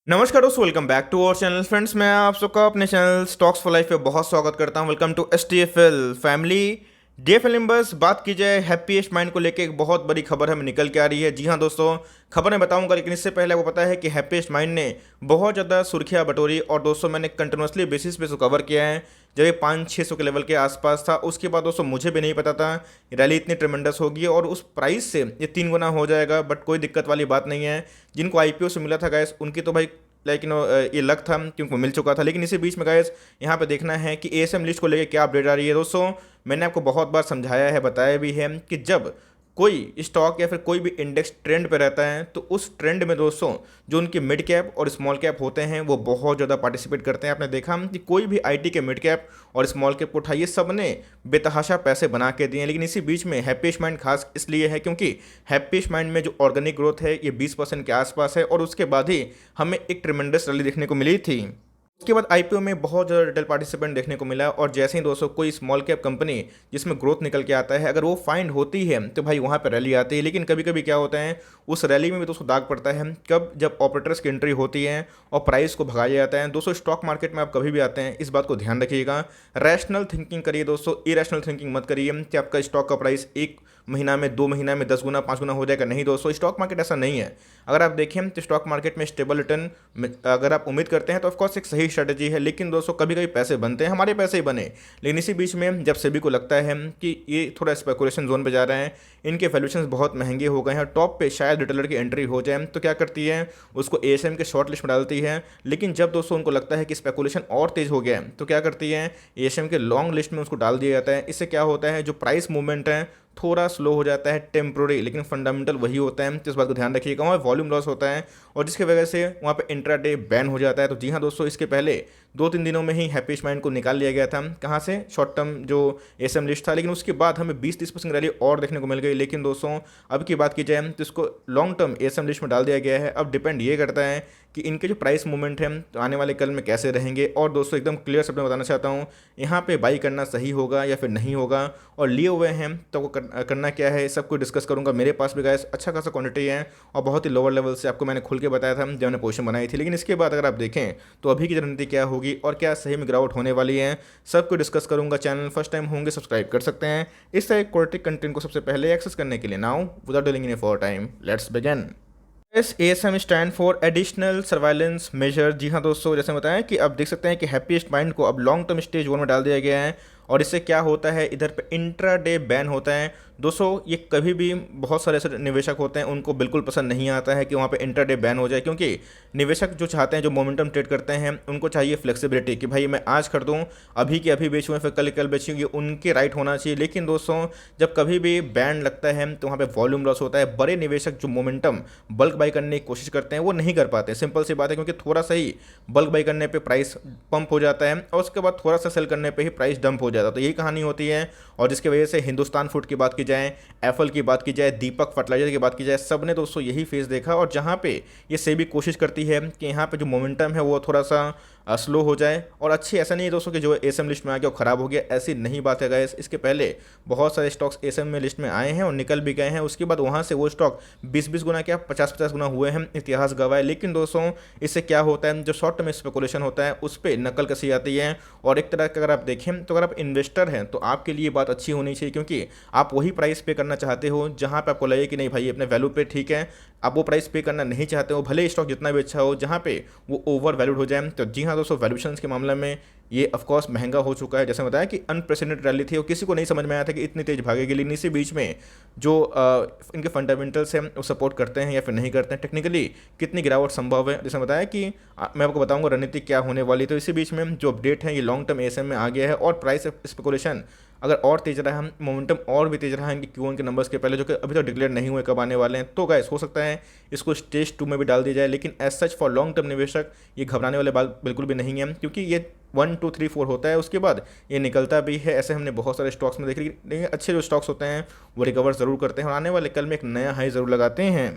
नमस्कार दोस्तों, welcome back to our channel. Friends, मैं आप सबका अपने चैनल स्टॉक्स फॉर लाइफ पे बहुत स्वागत करता हूं। Welcome to STFL family. DFL बस बात की जाए हैप्पीएस्ट माइंड को लेके एक बहुत बड़ी खबर हमें निकल के आ रही है। जी हां दोस्तों, खबर मैं बताऊंगा, लेकिन इससे पहले आपको पता है कि हैप्पीएस्ट माइंड ने बहुत ज़्यादा सुर्खियां बटोरी और दोस्तों मैंने कंटिन्यूसली बेसिस पे इसको कवर किया है। जब ये 500-600 के लेवल के आसपास था, उसके बाद दोस्तों मुझे भी नहीं पता था रैली इतनी ट्रेमेंडस होगी और उस प्राइस से ये 3 गुना हो जाएगा। बट कोई दिक्कत वाली बात नहीं है। जिनको IPO से मिला था गैस, उनकी तो भाई ये लक था क्योंकि मिल चुका था। लेकिन इसी बीच में गाइस यहाँ पे देखना है कि ASM लिस्ट को लेकर क्या अपडेट आ रही है। दोस्तों मैंने आपको बहुत बार समझाया है, बताया भी है कि जब कोई स्टॉक या फिर कोई भी इंडेक्स ट्रेंड पे रहता है तो उस ट्रेंड में दोस्तों जो उनके मिड कैप और स्मॉल कैप होते हैं वो बहुत ज़्यादा पार्टिसिपेट करते हैं। आपने देखा कि कोई भी IT के मिड कैप और स्मॉल कैप को उठाइए, सब ने बेतहाशा पैसे बना के दिए हैं। लेकिन इसी बीच में हैप्पीएस्ट माइंड खास इसलिए है क्योंकि हैप्पीएस्ट माइंड में जो ऑर्गेनिक ग्रोथ है ये 20% के आसपास है और उसके बाद ही हमें एक ट्रिमेंडस रैली देखने को मिली थी। उसके बाद IPO में बहुत ज़्यादा रिटेल पार्टिसिपेंट देखने को मिला और जैसे ही दोस्तों कोई स्मॉल कैप कंपनी जिसमें ग्रोथ निकल के आता है, अगर वो फाइंड होती है तो भाई वहाँ पर रैली आती है। लेकिन कभी कभी क्या होता है, उस रैली में भी दोस्तों दाग पड़ता है कब, जब ऑपरेटर्स की एंट्री होती है और प्राइस को भगाया जाता है। दोस्तों स्टॉक मार्केट में आप कभी भी आते हैं, इस बात को ध्यान रखिएगा। रैशनल थिंकिंग करिए दोस्तों, इरेशनल थिंकिंग मत करिए कि आपका स्टॉक का प्राइस 1 महीना में 2 महीना में 10 गुना 5 गुना हो जाएगा। नहीं दोस्तों, स्टॉक मार्केट ऐसा नहीं है। अगर आप देखें तो स्टॉक मार्केट में स्टेबल रिटर्न अगर आप उम्मीद करते हैं तो ऑफकोर्स एक सही स्ट्रेटेजी है। लेकिन दोस्तों कभी कभी पैसे बनते हैं, हमारे पैसे ही बने। लेकिन इसी बीच में जब सेबी को लगता है कि ये थोड़ा स्पेकुलेशन जोन पे जा रहे हैं, इनके वैल्यूएशंस बहुत महंगे हो गए हैं, टॉप पे शायद रिटेलर की एंट्री हो जाए, तो क्या करती है, उसको ASM के शॉर्ट लिस्ट में डालती है। लेकिन जब दोस्तों उनको लगता है कि स्पेकुलेशन और तेज हो गया है तो क्या करती है, ASM के लॉन्ग लिस्ट में उसको डाल दिया जाता है। इससे क्या होता है, जो प्राइस मूवमेंट है थोड़ा स्लो हो जाता है टेम्प्रोरी, लेकिन फंडामेंटल वही होता है। तो इस बात को ध्यान रखिएगा। वहाँ वॉल्यूम लॉस होता है और जिसकी वजह से वहाँ पे इंट्राडे बैन हो जाता है। तो जी हाँ दोस्तों, इसके पहले 2-3 दिनों में ही हैप्पीएस्ट माइंड को निकाल लिया गया था। कहाँ से, शॉर्ट टर्म जो ASM लिस्ट था। लेकिन उसके बाद हमें 20-30% रैली और देखने को मिल गई। लेकिन दोस्तों अब की बात की जाए तो इसको लॉन्ग टर्म ASM लिस्ट में डाल दिया गया है। अब डिपेंड ये करता है कि इनके जो प्राइस मूवमेंट है तो आने वाले कल में कैसे रहेंगे। और दोस्तों एकदम क्लियर शब्द में बताना चाहता हूँ, यहाँ पे बाई करना सही होगा या फिर नहीं होगा, और लिए हुए हैं तो वो करना क्या है, सब कुछ डिस्कस करूंगा। मेरे पास भी गाइस अच्छा खासा क्वांटिटी है और बहुत ही लोअर लेवल से आपको मैंने खुल के बताया था जब मैंने पोजीशन बनाई थी। लेकिन इसके बाद अगर आप देखें तो अभी की रणनीति क्या होगी और क्या सही में गिरावट होने वाली है, सब कुछ डिस्कस करूंगा। चैनल फर्स्ट टाइम होंगे सब्सक्राइब कर सकते हैं इस तरह क्वालिटी कंटेंट को सबसे पहले एक्सेस करने के लिए। Now without delaying any for time, let's begin. ASM stand for additional surveillance measure. जी हाँ दोस्तों, जैसे बताया कि आप देख सकते हैं कि हैप्पीएस्ट माइंड को अब लॉन्ग टर्म स्टेज 1 में डाल दिया गया है। और इससे क्या होता है, इधर पे इंट्राडे बैन होता है। दोस्तों ये कभी भी बहुत सारे ऐसे निवेशक होते हैं उनको बिल्कुल पसंद नहीं आता है कि वहाँ पे इंट्राडे बैन हो जाए, क्योंकि निवेशक जो चाहते हैं, जो मोमेंटम ट्रेड करते हैं, उनको चाहिए फ्लेक्सिबिलिटी कि भाई मैं आज कर दूँ, अभी के अभी बेचूँ, फिर कल बेचूँ, ये उनके राइट होना चाहिए। लेकिन दोस्तों जब कभी भी बैन लगता है तो वहाँ पर वॉल्यूम लॉस होता है। बड़े निवेशक जो मोमेंटम बल्क बाई करने की कोशिश करते हैं वो नहीं कर पाते। सिंपल सी बात है, क्योंकि थोड़ा सा ही बल्क बाई करने पे प्राइस पंप हो जाता है और उसके बाद थोड़ा सा सेल करने पे ही प्राइस डंप हो जाता है। तो यही कहानी होती है। और जिसकी वजह से हिंदुस्तान फूड की बात की जाए, एफल की बात की जाए, दीपक फर्टिलाइजर की बात की जाए, सब ने दोस्तों यही फेस देखा। और जहाँ पे ये सेबी कोशिश करती है कि यहाँ पे जो मोमेंटम है वो थोड़ा सा स्लो हो जाए और अच्छी, ऐसा नहीं है दोस्तों कि जो ASM लिस्ट में आ गया वो खराब हो गया, ऐसी नहीं बात है गाइस। इसके पहले बहुत सारे स्टॉक्स ASM में लिस्ट में आए हैं और निकल भी गए हैं। उसके बाद वहाँ से वो स्टॉक 20-20 गुना क्या 50-50 गुना हुए हैं, इतिहास गवाए। लेकिन दोस्तों इससे क्या होता है, जो शॉर्ट टर्म स्पेकुलेशन होता है उस पर नकल कसी आती है। और एक तरह का अगर आप देखें तो अगर आप इन्वेस्टर हैं तो आपके लिए बात अच्छी होनी चाहिए, क्योंकि आप वही प्राइस पे करना चाहते हो जहाँ पे आपको लगे कि नहीं भाई अपने वैल्यू पे ठीक है। आप वो प्राइस पे करना नहीं चाहते हो, भले स्टॉक जितना भी अच्छा हो, जहाँ पे वो ओवर वैल्यूड हो जाए। तो जी हाँ दोस्तों, वैल्यूएशंस के मामले में ये ऑफकोर्स महंगा हो चुका है। जैसे बताया कि अनप्रेसिडेंटेड रैली थी और किसी को नहीं समझ में आया था कि इतनी तेज भागेगी। लेकिन इसी बीच में जो इनके फंडामेंटल्स हैं वो सपोर्ट करते हैं या फिर नहीं करते हैं, टेक्निकली कितनी गिरावट संभव है। जैसे बताया कि मैं आपको बताऊंगा रणनीति क्या होने वाली। तो इसी बीच में जो अपडेट है ये लॉन्ग टर्म ASM में आ गया है और प्राइस स्पेकुलेशन अगर और तेज रहा है, मोमेंटम और भी तेज रहा है इनके Q1 के नंबर्स के पहले, जो कि अभी तक डिक्लेयर नहीं हुए कब आने वाले हैं, तो गाइस हो सकता है इसको स्टेज 2 में भी डाल दिया जाए। लेकिन as such for long term निवेशक ये घबराने वाले बात बिल्कुल भी नहीं है, क्योंकि ये 1 2 3 4 होता है, उसके बाद ये निकलता भी है। ऐसे हमने बहुत सारे स्टॉक्स में देख ली। लेकिन अच्छे जो स्टॉक्स होते हैं वो रिकवर ज़रूर करते हैं और आने वाले कल में एक नया हाई ज़रूर लगाते हैं।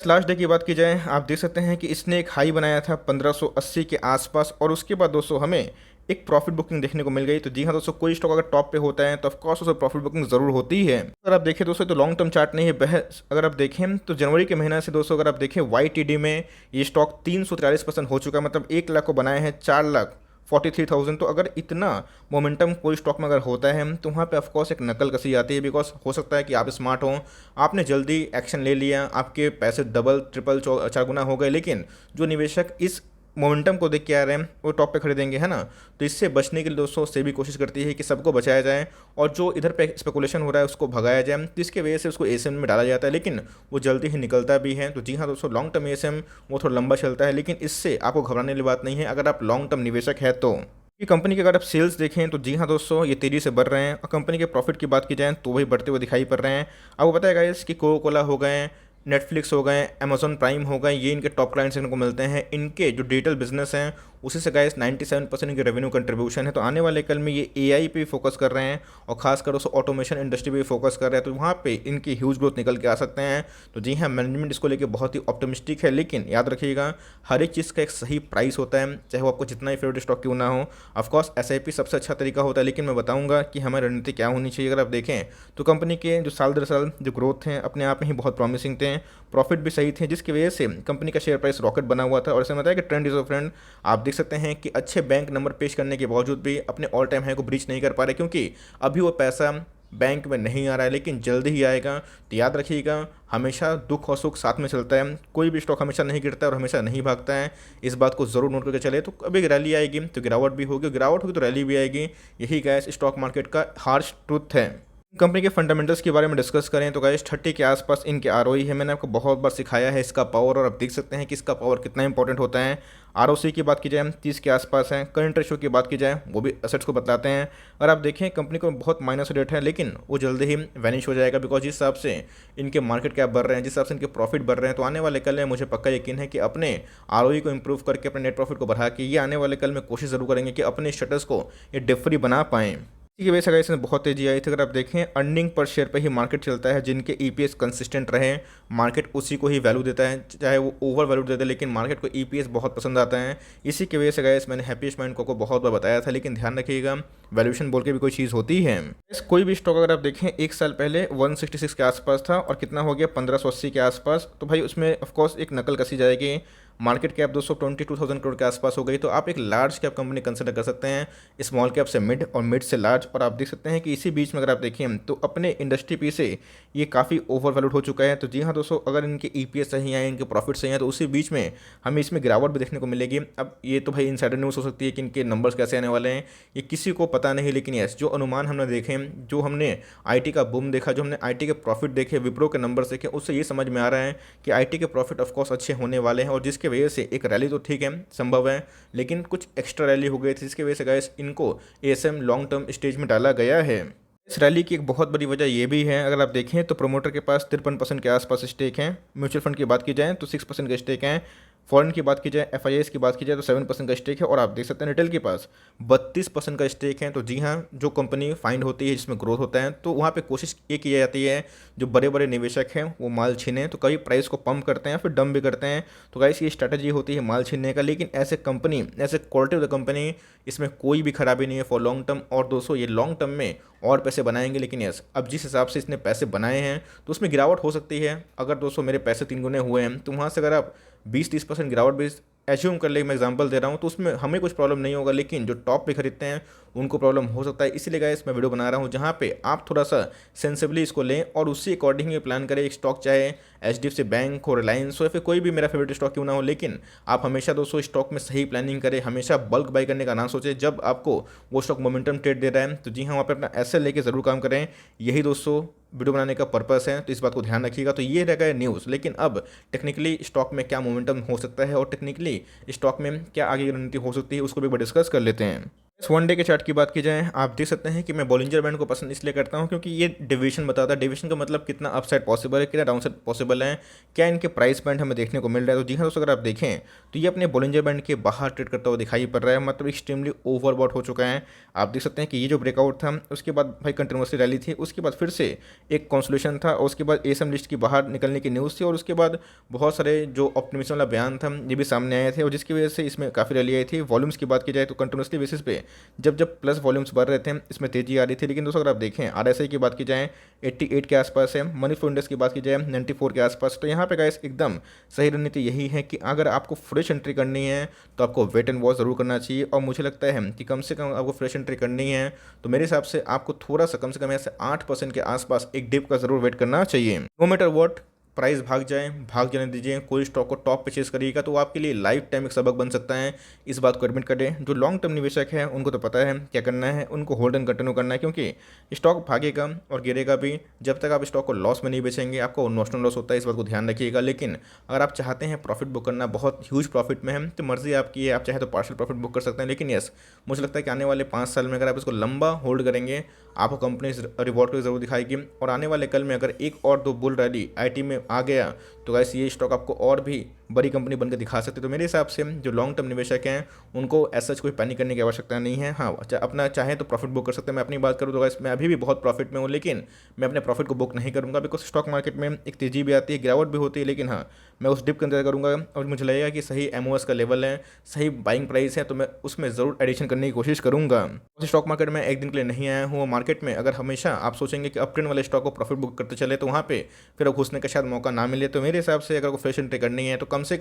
लास्ट डे की बात की जाए, आप देख सकते हैं कि इसने एक हाई बनाया था 1580 के आसपास और उसके बाद दोस्तों हमें एक प्रॉफिट बुकिंग देखने को मिल गई। तो जी हाँ दोस्तों, कोई स्टॉक अगर टॉप पे होता है तो ऑफकोर्स उसमें प्रॉफिट बुकिंग ज़रूर होती है। अगर आप देखें दोस्तों तो लॉन्ग टर्म चार्ट नहीं है बहस, अगर आप देखें तो जनवरी के महीना से दोस्तों अगर आप देखें YTD में ये स्टॉक 343% हो चुका है, मतलब 1 लाख को बनाए हैं 4,43,000। तो अगर इतना मोमेंटम कोई स्टॉक में अगर होता है तो वहाँ पे ऑफकोर्स एक नकल कसी आती है, बिकॉज हो सकता है कि आप स्मार्ट हों, आपने जल्दी एक्शन ले लिया, आपके पैसे डबल ट्रिपल चार गुना हो गए, लेकिन जो निवेशक इस मोमेंटम को देख के आ रहे हैं वो टॉप पे खरीदेंगे, है ना। तो इससे बचने के लिए दोस्तों से भी कोशिश करती है कि सबको बचाया जाए और जो इधर पे स्पेकुलेशन हो रहा है उसको भगाया जाए, तो इसके वजह से उसको एसएम में डाला जाता है, लेकिन वो जल्दी ही निकलता भी है। तो जी हाँ दोस्तों, लॉन्ग टर्म एसएम वो थोड़ा लंबा चलता है, लेकिन इससे आपको घबराने वाली बात नहीं है अगर आप लॉन्ग टर्म निवेशक है तो। ये कंपनी के अगर आप सेल्स देखें तो जी हाँ दोस्तों, ये तेज़ी से बढ़ रहे हैं, और कंपनी के प्रॉफिट की बात की जाए तो वही बढ़ते हुए दिखाई पड़ रहे हैं। आपको पता है गाइस कि कोका कोला हो गए, नेटफ्लिक्स हो गए, अमेजॉन प्राइम हो गए, ये इनके टॉप क्लाइंट्स इनको मिलते हैं। इनके जो डिजिटल बिजनेस हैं उसी से गाइस 97% इनके रेवेन्यू कंट्रीब्यूशन है। तो आने वाले कल में ये एआई पे फोकस कर रहे हैं और खासकर उस ऑटोमेशन इंडस्ट्री पे फोकस कर रहे हैं, तो वहाँ पे इनकी ह्यूज ग्रोथ निकल के आ सकते हैं। तो जी हाँ, मैनेजमेंट इसको लेके बहुत ही ऑप्टिमिस्टिक है, लेकिन याद रखिएगा हर एक चीज़ का एक सही प्राइस होता है, चाहे वो आपको जितना ही फेवरेट स्टॉक क्यों ना हो। ऑफकोर्स एसआईपी सबसे अच्छा तरीका होता है, लेकिन मैं बताऊंगा कि हमारी रणनीति क्या होनी चाहिए। अगर आप देखें तो कंपनी के जो साल दर साल जो ग्रोथ हैं अपने आप में ही बहुत प्रॉमिसिंग थे, प्रॉफिट भी सही थे, जिसकी वजह से कंपनी का शेयर प्राइस रॉकेट बना हुआ था। और ऐसा बताया कि ट्रेंड इज अ फ्रेंड, आप देख सकते हैं कि अच्छे बैंक नंबर पेश करने के बावजूद भी अपने ऑल टाइम हाई को ब्रीच नहीं कर पा रहे, क्योंकि अभी वो पैसा बैंक में नहीं आ रहा है, लेकिन जल्दी ही आएगा। तो याद रखिएगा, हमेशा दुख और सुख साथ में चलता है, कोई भी स्टॉक हमेशा नहीं गिरता है और हमेशा नहीं भागता है, इस बात को ज़रूर नोट करके चले। तो कभी रैली आएगी तो गिरावट भी होगी, गिरावट होगी तो रैली भी आएगी, यही गैस स्टॉक मार्केट का हार्श ट्रूथ है। कंपनी के फंडामेंटल्स के बारे में डिस्कस करें तो गाइस 30 के आसपास इनके आरओई है, मैंने आपको बहुत बार सिखाया है इसका पावर, और आप देख सकते हैं कि इसका पावर कितना इंपॉर्टेंट होता है। आरओसी की बात की जाए 30 के आसपास है, करंट रेशो की बात की जाए वो भी एसेट्स को बताते हैं। और आप देखें कंपनी को बहुत माइनस रेट है, लेकिन वो जल्दी ही वैनिश हो जाएगा, बिकॉज जिस हिसाब से इनके मार्केट कैप बढ़ रहे हैं, जिस हिसाब से इनके प्रॉफिट बढ़ रहे हैं, तो आने वाले कल में मुझे पक्का यकीन है कि अपने आरओई को इंप्रूव करके अपने नेट प्रॉफिट को बढ़ा के ये आने वाले कल में कोशिश जरूर करेंगे कि अपने स्टेटस को ये डेट फ्री बना पाएँ। इसी की वजह से अगर इसमें बहुत तेजी आई थी। अगर आप देखें अर्निंग पर शेयर पे ही मार्केट चलता है, जिनके ईपीएस कंसिस्टेंट रहे मार्केट उसी को ही वैल्यू देता है, चाहे वो ओवर वैल्यू देता है, लेकिन मार्केट को ईपीएस बहुत पसंद आता है। इसी की वजह से गाइस मैंने हैप्पीएस्ट माइंड को बहुत बार बताया था, लेकिन ध्यान रखिएगा वैल्यूएशन बोल के भी कोई चीज़ होती है। कोई भी स्टॉक अगर आप देखें 1 साल पहले 166 के आसपास था और कितना हो गया 1580 के आसपास, तो भाई उसमें ऑफकोर्स एक नकल कसी जाएगी। मार्केट कैप 222,000 करोड़ के आसपास हो गई, तो आप एक लार्ज कैप कंपनी कंसिडर कर सकते हैं, स्मॉल कैप से मिड और मिड से लार्ज। और आप देख सकते हैं कि इसी बीच में अगर आप देखें तो अपने इंडस्ट्री पी से ये काफ़ी ओवर वैल्यूड हो चुका है। तो जी हाँ दोस्तों, अगर इनके ईपीएस सही आए, इनके प्रॉफिट सही हैं, तो उसी बीच में हमें इसमें गिरावट भी देखने को मिलेगी। अब ये तो भाई इनसाइडर न्यूज़ हो सकती है कि इनके नंबर्स कैसे आने वाले हैं, ये किसी को पता नहीं, लेकिन यस जो अनुमान हमने देखे, जो हमने आईटी का बूम देखा, जो हमने आईटी के प्रॉफिट देखे, विप्रो के नंबर्स देखे, उससे ये समझ में आ रहा है कि आईटी के प्रॉफिट ऑफकोर्स अच्छे होने वाले हैं, और जिसकी वजह से एक रैली तो ठीक है संभव है, लेकिन कुछ एक्स्ट्रा रैली हो गई थी, जिसकी वजह से गाइस इनको एएसएम लॉन्ग टर्म स्टेज में डाला गया है। इस रैली की एक बहुत बड़ी वजह ये भी है, अगर आप देखें तो प्रोमोटर के पास 53% के आसपास स्टेक हैं, म्यूचुअल फंड की बात की जाए तो 6% का स्टेक है, फॉरेन की बात की जाए एफआईआईएस की बात की जाए तो 7% का स्टेक है, और आप देख सकते हैं रिटेल के पास 32% का स्टेक है। तो जी हाँ, जो कंपनी फाइंड होती है जिसमें ग्रोथ होता है, तो वहाँ पे कोशिश ये की जाती है जो बड़े बड़े निवेशक हैं वो माल छीनें, तो कभी प्राइस को पम्प करते हैं फिर डम भी करते हैं। तो गाइस ये स्ट्रैटेजी होती है माल छीनने का, लेकिन ऐसे कंपनी, ऐसे क्वालिटी ऑफ द कंपनी, इसमें कोई भी खराबी नहीं है फॉर लॉन्ग टर्म। और दोस्तों ये लॉन्ग टर्म में और पैसे बनाएंगे, लेकिन यस अब जिस हिसाब से इसने पैसे बनाए हैं तो उसमें गिरावट हो सकती है। अगर दोस्तों मेरे पैसे 3 गुने हुए हैं, तो वहाँ से अगर आप 20-30% गिरावट भी एज्यूम कर ले, मैं एग्जांपल दे रहा हूँ, तो उसमें हमें कुछ प्रॉब्लम नहीं होगा, लेकिन जो टॉप पे खरीदते हैं उनको प्रॉब्लम हो सकता है। इसीलिए गाइस मैं वीडियो बना रहा हूँ जहाँ पे आप थोड़ा सा सेंसिबली इसको लें और उसी अकॉर्डिंग ही प्लान करें। एक स्टॉक चाहे एचडीएफसी बैंक हो, रिलायंस हो, या फिर कोई भी मेरा फेवरेट स्टॉक क्यों ना हो, लेकिन आप हमेशा दोस्तों स्टॉक में सही प्लानिंग करें, हमेशा बल्क बाई करने का ना सोचें। जब आपको वो स्टॉक मोमेंटम ट्रेड दे रहा है तो जी हाँ, वहाँ पर अपना ऐसे लेके ज़रूर काम करें। यही दोस्तों वीडियो बनाने का पर्पस है, तो इस बात को ध्यान रखिएगा। तो ये रहेगा न्यूज़, लेकिन अब टेक्निकली स्टॉक में क्या मोमेंटम हो सकता है और टेक्निकली स्टॉक में क्या आगे की रणनीति हो सकती है, उसको भी डिस्कस कर लेते हैं। वन डे के चार्ट की बात की जाए, आप देख सकते हैं कि मैं बॉलिंजर बैंड को पसंद इसलिए करता हूं क्योंकि ये डिवीजन बताता है। डिवीजन का मतलब कितना अपसाइड पॉसिबल है, कितना डाउनसाइड पॉसिबल है, क्या इनके प्राइस बैंड हमें देखने को मिल रहा है। तो जी हाँ दोस्तों, अगर आप देखें तो ये अपने बॉलिंजर बैंड के बाहर ट्रेड करता हुआ दिखाई पड़ रहा है, मतलब एक्सट्रीमली ओवरबॉट हो चुका है। आप देख सकते हैं कि ये जो ब्रेकआउट था उसके बाद भाई कंटिन्यूसली रैली थी, उसके बाद फिर से एक कॉन्सोलेशन था, और उसके बाद एसएम लिस्ट की बाहर निकलने की न्यूज़ थी, और उसके बाद बहुत सारे जो ऑप्टिमिज्म वाला बयान था ये भी सामने आए थे, और जिसकी वजह से इसमें काफ़ी रैली आई थी। वॉल्यूम्स की बात की जाए तो कंटिन्यूसली बेसिस पे जब जब प्लस वॉल्यूम्स बढ़ रहे थे इसमें तेज़ी आ रही थी। लेकिन दोस्तों अगर आप देखें RSI की बात की जाए 88 के आसपास है, मनी फ्लो इंडेक्स की बात की जाए 94 के आसपास। तो यहाँ पे गाइस एकदम सही रणनीति यही है कि अगर आपको फ्रेश एंट्री करनी है तो आपको वेट एंड वॉच ज़रूर करना चाहिए। और मुझे लगता है कि कम से कम आपको फ्रेश एंट्री करनी है तो मेरे हिसाब से आपको थोड़ा सा कम से कम ऐसे 8% के आसपास एक डिप का ज़रूर वेट करना चाहिए। नो मैटर वॉट प्राइस भाग जाने दीजिए, कोई स्टॉक को टॉप परचेज करिएगा तो वो आपके लिए लाइफ टाइम एक सबक बन सकता है। इस बात को एडमिट करें। जो लॉन्ग टर्म निवेशक है उनको तो पता है क्या करना है, उनको होल्ड एंड कंटिन्यू करना है, क्योंकि स्टॉक भागेगा और गिरेगा भी। जब तक आप स्टॉक को लॉस में नहीं बेचेंगे आपको नोशनल लॉस होता है, इस बात को ध्यान रखिएगा। लेकिन अगर आप चाहते हैं प्रॉफिट बुक करना, बहुत ह्यूज प्रॉफिट में है, तो मर्जी आपकी है, आप चाहे तो पार्शियल प्रॉफिट बुक कर सकते हैं। लेकिन यस, मुझे लगता है कि आने वाले 5 साल में अगर आप इसको लंबा होल्ड करेंगे आपको कंपनी रिवॉर्ड को जरूर दिखाएगी। और आने वाले कल में अगर एक और दो बुल रैली IT में आ गया तो गाइस ये स्टॉक आपको और भी बड़ी कंपनी बनकर दिखा सकते हैं। तो मेरे हिसाब से जो लॉन्ग टर्म निवेशक हैं उनको ऐसा कोई पैनिक करने की आवश्यकता नहीं है। हाँ, अपना चाहे तो प्रॉफिट बुक कर सकते हैं। मैं अपनी बात करूँ तो गाइस मैं अभी भी बहुत प्रॉफिट में हूँ, लेकिन मैं अपने प्रॉफिट को बुक नहीं करूँगा बिकॉज स्टॉक मार्केट में एक तेज़ी भी आती है, गिरावट भी होती है। लेकिन हाँ, मैं उस डिप का इंतजार करूँगा और मुझे लगेगा कि सही MOS का लेवल है, सही बाइंग प्राइस है, तो मैं उसमें ज़रूर एडिशन करने की कोशिश करूँगा। स्टॉक मार्केट में एक दिन के लिए नहीं आया हूँ। मार्केट में अगर हमेशा आप सोचेंगे कि अप ट्रेंड वाले स्टॉक को प्रॉफिट बुक करते चले तो वहाँ पे फिर घुसने का शायद मौका ना मिले। तो मेरे हिसाब से अगर फ्रेश एंट्री करनी है तो कम से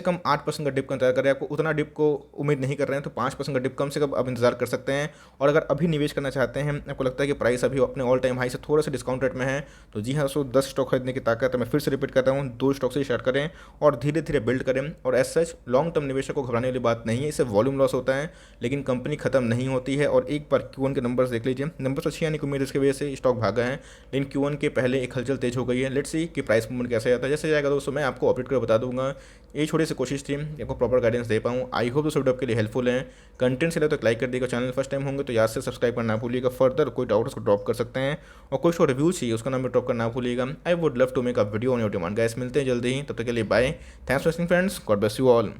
कम 8% का डिप का इंतजार करें। आपको उतना डिप को उम्मीद नहीं कर रहे हैं तो 5% का डिप कम से कम आप इंतजार कर सकते हैं। और अगर अभी निवेश करना चाहते हैं, आपको लगता है कि प्राइस अभी अपने ऑल टाइम हाई से थोड़ा सा डिस्काउंट रेट में है, तो जी हाँ, 10 स्टॉक खरीदने की ताकत है। मैं फिर से रिपीट करता हूँ, 2 स्टॉक से स्टार्ट करें और धीरे धीरे बिल्ड करें। और एज सच लॉन्ग टर्म निवेशक को घबराने वाली बात नहीं है, इससे वॉल्यूम लॉस होता है लेकिन कंपनी खत्म नहीं होती है। और एक बार Q1 के नंबर्स देख लीजिए, नंबर्स अच्छी आने की उम्मीद, इसकी वजह से स्टॉक भागा है। लेकिन Q1 के पहले एक हलचल तेज हो गई है। लेट्स सी कि प्राइस मूवमेंट कैसे जाता है। जैसे जाएगा दोस्तों मैं आपको अपडेट कर बता दूंगा। ये छोटी सी कोशिश थी आपको प्रॉपर गाइडेंस दे पाऊँ। आई होप दोस्तों वीडियो आपके लिए हेल्पफुल है। कंटेंट से तो लाइक कर दीजिएगा, चैनल फर्स्ट टाइम होंगे तो याद से सब्सक्राइब करना ना भूलिएगा। फर्दर कोई डाउट उसको ड्रॉप कर सकते हैं और कोई शो रिव्यू चाहिए उसका नाम भी ड्रॉप करना ना भूलिएगा। I would love to make a video on your demand. Guys मिलते हैं जल्दी ही, तब तक के लिए bye. Thanks for watching friends, God bless you all.